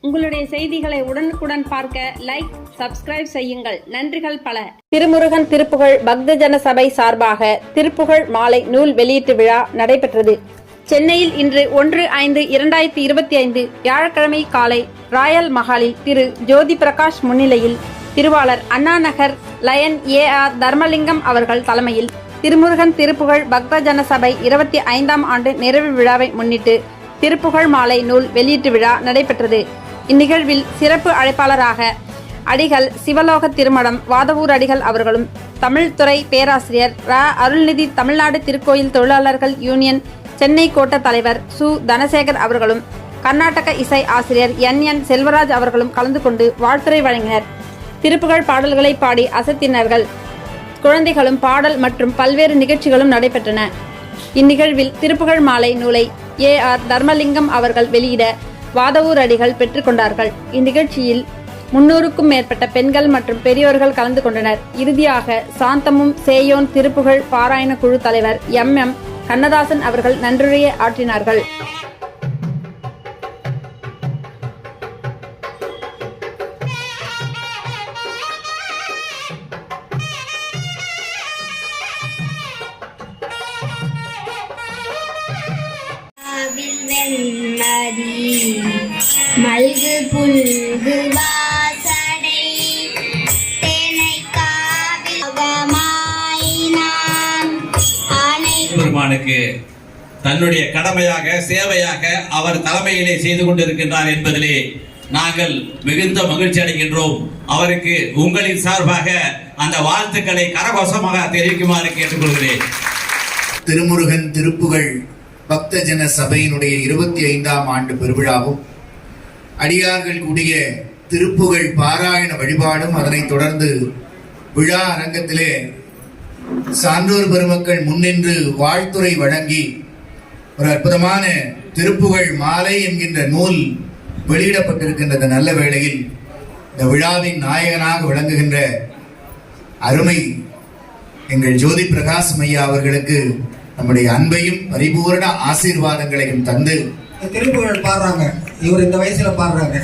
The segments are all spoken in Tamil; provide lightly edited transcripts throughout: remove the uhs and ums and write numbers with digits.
உங்களுடைய செய்திகளை உடனுக்குடன் பார்க்க லைக், சப்ஸ்கிரைப் செய்யுங்கள். நன்றிகள் பல. திருமுருகன் திருப்புகழ் பக்தஜன சபை சார்பாக திருப்புகழ் மாலை நூல் வெளியீட்டு விழா நடைபெற்றது. சென்னையில் இன்று 1/5/2025 வியாழக்கிழமை காலை ராயல் மஹாலில் திரு ஜோதி பிரகாஷ் முன்னிலையில் திருவாளர் அண்ணா நகர் லயன் ஏஆர் தர்மலிங்கம் அவர்கள் தலைமையில் திருமுருகன் திருப்புகழ் பக்தஜன சபை 25ஆம் ஆண்டு நிறைவு விழாவை முன்னிட்டு திருப்புகழ் மாலை நூல் வெளியீட்டு விழா நடைபெற்றது. இந்நிகழ்வில் சிறப்பு அழைப்பாளராக அடிகள் சிவலோக திருமடம் வாதவூர் அடிகள் அவர்களும், தமிழ் துறை பேராசிரியர் அருள்நிதி, தமிழ்நாடு திருக்கோயில் தொழிலாளர்கள் யூனியன் சென்னை கோட்ட தலைவர் சு தனசேகர் அவர்களும், கர்நாடக இசை ஆசிரியர் NN செல்வராஜ் அவர்களும் கலந்து கொண்டு வாழ்த்துரை வழங்கினர். திருப்புகழ் பாடல்களை பாடி அசத்தினர்கள், குழந்தைகளும் பாடல் மற்றும் பல்வேறு நிகழ்ச்சிகளும் நடைபெற்றன. இந்நிகழ்வில் திருப்புகழ் மாலை நூலை AR தர்மலிங்கம் அவர்கள் வெளியிட வாதவூர் அடிகள் பெற்றுக்கொண்டார்கள். இந்நிகழ்ச்சியில் 300க்கும் மேற்பட்ட பெண்கள் மற்றும் பெரியோர்கள் கலந்து கொண்டனர். இறுதியாக சாந்தமும் சேயோன் திருப்புகழ் பாராயண குழு தலைவர் MM கண்ணதாசன் அவர்கள் நன்றியுரை ஆற்றினார்கள். மல்கு புல்கு வாசடை தேனை பெருமானுக்கு தன்னுடைய கடமையாக சேவையாக அவர் தலைமையிலே செய்து கொண்டிருக்கின்றார் என்பதிலே நாங்கள் மிகுந்த மகிழ்ச்சி அடைகின்றோம். அவருக்கு உங்களின் சார்பாக அந்த வாழ்த்துக்களை கரகோஷமாக தெரிவிக்குமாறு கேட்டுக்கொள்கிறேன். திருமுருகன் திருப்புகழ் பக்தஜன சபையினுடைய 25ஆம் ஆண்டு பெருவிழாவும், அடியார்கள் கூடிய திருப்புகழ் பாராயண வழிபாடும், அதனைத் தொடர்ந்து விழா அரங்கத்திலே சான்றோர் பெருமக்கள் முன்னின்று வாழ்த்துரை வழங்கி ஒரு அற்புதமான திருப்புகழ் மாலை என்கின்ற நூல் வெளியிடப்பட்டிருக்கின்றது. நல்ல வேளையில் இந்த விழாவின் நாயகனாக விளங்குகின்ற அருமை எங்கள் ஜோதி பிரகாஷ் ஐயா அவர்களுக்கு நம்முடைய அன்பையும் பரிபூர்ண ஆசீர்வாதங்களையும் தந்து திருப்புகழ் பாடுறாங்க. இவர் இந்த வயசுல பாடுறாங்க.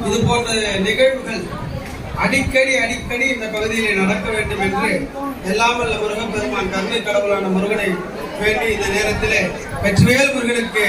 இது போன்ற நிகழ்வுகள் அடிக்கடி இந்த பகுதியிலே நடக்க வேண்டும் என்று எல்லாம் வல்ல முருகப்பெருமான் கருணை கடவுளான முருகனை வேண்டி இந்த நேரத்திலே வெற்றிவேல் முருகனுக்கு